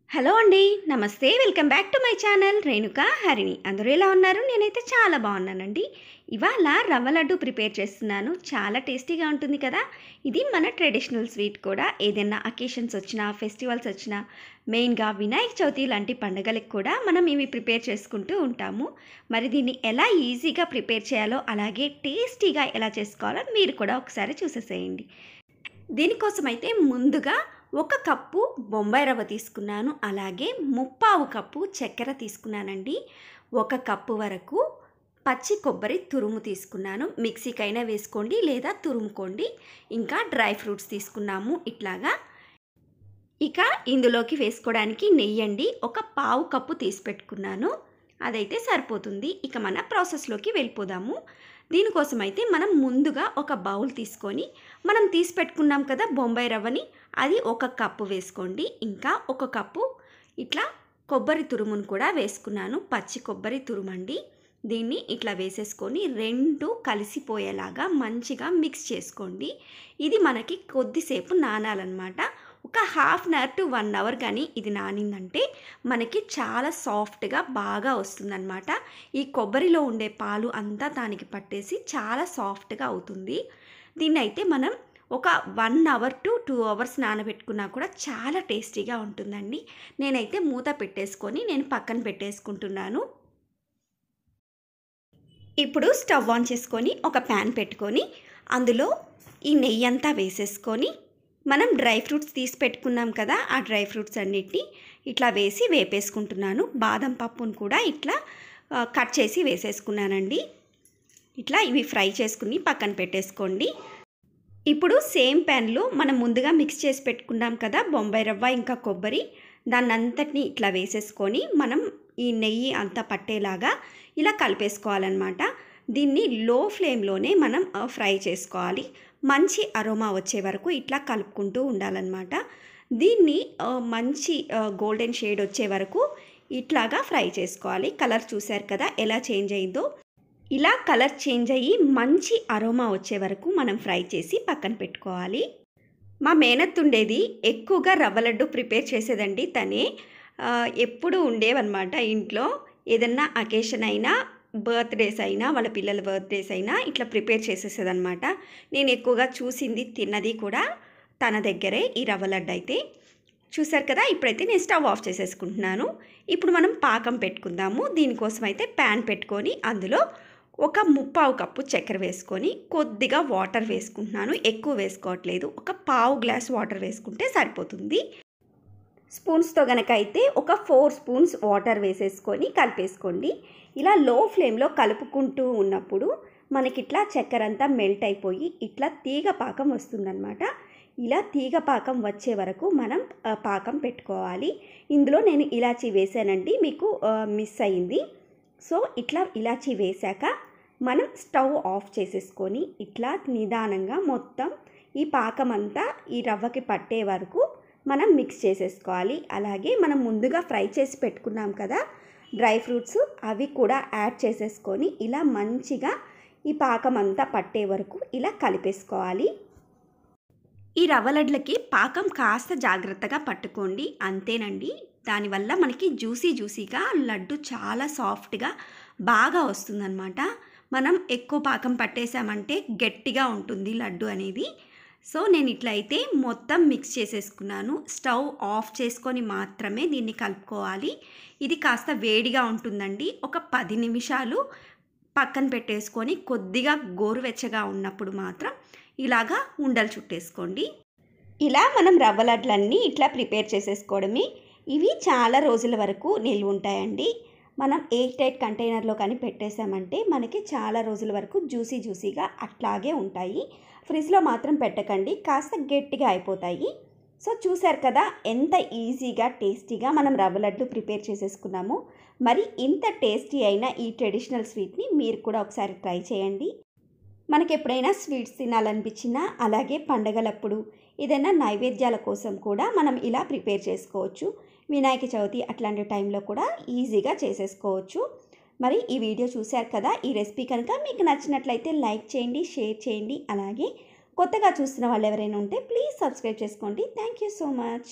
Hello అండి. నమస్తే. Welcome back to my channel Renuka Harini. అందరూ ఎలా ఉన్నారు? నేనైతే చాలా బాగున్నానండి. ఇవాళ రవ్వ లడ్డు ప్రిపేర్ చేస్తున్నాను. చాలా టేస్టీగా ఉంటుంది కదా. ఇది మన ట్రెడిషనల్ స్వీట్ కూడా. ఏదైనా అకేషన్స్ వచ్చినా, ఫెస్టివల్స్ వచ్చినా, మెయిన్గా వినాయక చవితి లాంటి పండుగలకు కూడా మనం ఇవి ప్రిపేర్ చేసుకుంటూ ఉంటాము. మరి దీన్ని ఎలా ఈజీగా ప్రిపేర్ చేయాలో, అలాగే టేస్టీగా ఎలా చేసుకోవాలో మీరు కూడా ఒకసారి చూసేసేయండి. దీనికోసమైతే ముందుగా 1 కప్పు బొంబాయి రవ్వ తీసుకున్నాను. అలాగే 3/4 కప్పు చక్కెర తీసుకున్నానండి. 1 కప్పు వరకు పచ్చి కొబ్బరి తురుము తీసుకున్నాను. మిక్సీకైనా వేసుకోండి లేదా తురుముకోండి. ఇంకా డ్రై ఫ్రూట్స్ తీసుకున్నాము ఇట్లాగా. ఇక ఇందులోకి వేసుకోవడానికి నెయ్యండి. 1/4 కప్పు తీసి పెట్టుకున్నాను. అదైతే సరిపోతుంది. ఇక మన ప్రాసెస్లోకి వెళ్ళిపోదాము. దీనికోసమైతే మనం ముందుగా ఒక బౌల్ తీసుకొని మనం తీసి పెట్టుకున్నాం కదా బొంబాయి రవ్వని, అది 1 కప్పు వేసుకోండి. ఇంకా 1 కప్పు ఇట్లా కొబ్బరి తురుమును కూడా వేసుకున్నాను. పచ్చి కొబ్బరి తురుమండి. దీన్ని ఇట్లా వేసేసుకొని 2 కలిసిపోయేలాగా మంచిగా మిక్స్ చేసుకోండి. ఇది మనకి కొద్దిసేపు నానాలన్నమాట. ఒక half an hour to 1 hour కానీ ఇది నానిందంటే మనకి చాలా సాఫ్ట్గా బాగా వస్తుందన్నమాట. ఈ కొబ్బరిలో ఉండే పాలు అంతా దానికి పట్టేసి చాలా సాఫ్ట్గా అవుతుంది. దీన్ని అయితే మనం ఒక 1 అవర్ టు 2 అవర్స్ నానబెట్టుకున్నా కూడా చాలా టేస్టీగా ఉంటుందండి. నేనైతే మూత పెట్టేసుకొని నేను పక్కన పెట్టేసుకుంటున్నాను. ఇప్పుడు స్టవ్ ఆన్ చేసుకొని ఒక ప్యాన్ పెట్టుకొని అందులో ఈ నెయ్యి అంతా వేసేసుకొని మనం డ్రై ఫ్రూట్స్ తీసి పెట్టుకున్నాం కదా, ఆ డ్రై ఫ్రూట్స్ అన్నిటిని ఇట్లా వేసి వేపేసుకుంటున్నాను. బాదం పప్పును కూడా ఇట్లా కట్ చేసి వేసేసుకున్నానండి. ఇట్లా ఇవి ఫ్రై చేసుకుని పక్కన పెట్టేసుకోండి. ఇప్పుడు సేమ్ ప్యాన్లో మనం ముందుగా మిక్స్ చేసి పెట్టుకున్నాం కదా బొంబాయి రవ్వ ఇంకా కొబ్బరి, దాన్ని అంతటిని ఇట్లా వేసేసుకొని మనం ఈ నెయ్యి అంతా పట్టేలాగా ఇలా కలిపేసుకోవాలన్నమాట. దీన్ని లో ఫ్లేమ్లోనే మనం ఫ్రై చేసుకోవాలి. మంచి అరోమా వచ్చే వరకు ఇట్లా కలుపుకుంటూ ఉండాలన్నమాట. దీన్ని మంచి గోల్డెన్ షేడ్ వచ్చే వరకు ఇట్లాగా ఫ్రై చేసుకోవాలి. కలర్ చూశారు కదా ఎలా చేంజ్ అయిందో. ఇలా కలర్ చేంజ్ అయ్యి మంచి అరోమా వచ్చే వరకు మనం ఫ్రై చేసి పక్కన పెట్టుకోవాలి. మా మేనత్త ఉండేది, ఎక్కువగా రవ్వ లడ్డు ప్రిపేర్ చేసేదండి తనే. ఎప్పుడు ఉండేవన్నమాట ఇంట్లో. ఏదన్నా అకేషన్ అయినా, బర్త్డేస్ అయినా, వాళ్ళ పిల్లల బర్త్డేస్ అయినా ఇట్లా ప్రిపేర్ చేసేసేదన్నమాట. నేను ఎక్కువగా చూసింది, తిన్నది కూడా తన దగ్గరే ఈ రవ్వ లడ్డు అయితే. చూసారు కదా. ఇప్పుడైతే నేను స్టవ్ ఆఫ్ చేసేసుకుంటున్నాను. ఇప్పుడు మనం పాకం పెట్టుకుందాము. దీనికోసం అయితే ప్యాన్ పెట్టుకొని అందులో 1 3/4 కప్పు చక్కెర వేసుకొని కొద్దిగా వాటర్ వేసుకుంటున్నాను. ఎక్కువ వేసుకోవట్లేదు. ఒక 1/2 గ్లాస్ వాటర్ వేసుకుంటే సరిపోతుంది. స్పూన్స్తో కనుక అయితే ఒక 4 స్పూన్స్ వాటర్ వేసేసుకొని కలిపేసుకోండి. ఇలా లో ఫ్లేమ్లో కలుపుకుంటూ ఉన్నప్పుడు మనకిట్లా చక్కెర అంతా మెల్ట్ అయిపోయి ఇట్లా తీగ పాకం వస్తుందన్నమాట. ఇలా తీగ పాకం వచ్చే వరకు మనం పాకం పెట్టుకోవాలి. ఇందులో నేను ఇలాచీ వేసానండి, మీకు మిస్ అయింది. సో ఇట్లా ఇలాచీ వేశాక మనం స్టవ్ ఆఫ్ చేసేసుకొని ఇట్లా నిదానంగా మొత్తం ఈ పాకం అంతా ఈ రవ్వకి పట్టే వరకు మనం మిక్స్ చేసేసుకోవాలి. అలాగే మనం ముందుగా ఫ్రై చేసి పెట్టుకున్నాం కదా డ్రై ఫ్రూట్స్, అవి కూడా యాడ్ చేసేసుకొని ఇలా మంచిగా ఈ పాకం అంతా పట్టే వరకు ఇలా కలిపేసుకోవాలి. ఈ రవ్వ లడ్లకి పాకం కాస్త జాగ్రత్తగా పట్టుకోండి, అంతేనండి. దానివల్ల మనకి జ్యూసీగా లడ్డు చాలా సాఫ్ట్గా బాగా వస్తుందన్నమాట. మనం ఎక్కువ పాకం పట్టేసామంటే గట్టిగా ఉంటుంది లడ్డు అనేది. సో నేను ఇట్లా అయితే మొత్తం మిక్స్ చేసేసుకున్నాను. స్టవ్ ఆఫ్ చేసుకొని మాత్రమే దీన్ని కలుపుకోవాలి. ఇది కాస్త వేడిగా ఉంటుందండి. ఒక 10 నిమిషాలు పక్కన పెట్టేసుకొని కొద్దిగా గోరువెచ్చగా ఉన్నప్పుడు మాత్రం ఇలాగా ఉండలు చుట్టేసుకోండి. ఇలా మనం రవ్వ లడ్లన్నీ ఇట్లా ప్రిపేర్ చేసేసుకోవడమే. ఇవి చాలా రోజుల వరకు నిల్వ ఉంటాయండి. మనం ఎయిర్ టైట్ కంటైనర్లో కానీ పెట్టేసామంటే మనకి చాలా రోజుల వరకు జ్యూసీగా అట్లాగే ఉంటాయి. ఫ్రిడ్జ్లో మాత్రం పెట్టకండి, కాస్త గట్టిగా అయిపోతాయి. సో చూసారు కదా ఎంత ఈజీగా టేస్టీగా మనం రవ్వ లడ్డు ప్రిపేర్ చేసేసుకున్నాము. మరి ఇంత టేస్టీ అయిన ఈ ట్రెడిషనల్ స్వీట్ని మీరు కూడా ఒకసారి ట్రై చేయండి. మనకి ఎప్పుడైనా స్వీట్స్ తినాలనిపించినా, అలాగే పండగలప్పుడు ఏదైనా నైవేద్యాల కోసం కూడా మనం ఇలా ప్రిపేర్ చేసుకోవచ్చు. వినాయక చవితి అట్లాంటి టైంలో కూడా ఈజీగా చేసేసుకోవచ్చు. మరి ఈ వీడియో చూశారు కదా. ఈ రెసిపీ కనుక మీకు నచ్చినట్లయితే లైక్ చేయండి, షేర్ చేయండి. అలాగే కొత్తగా చూస్తున్న వాళ్ళు ఎవరైనా ఉంటే ప్లీజ్ సబ్స్క్రైబ్ చేసుకోండి. Thank you so much.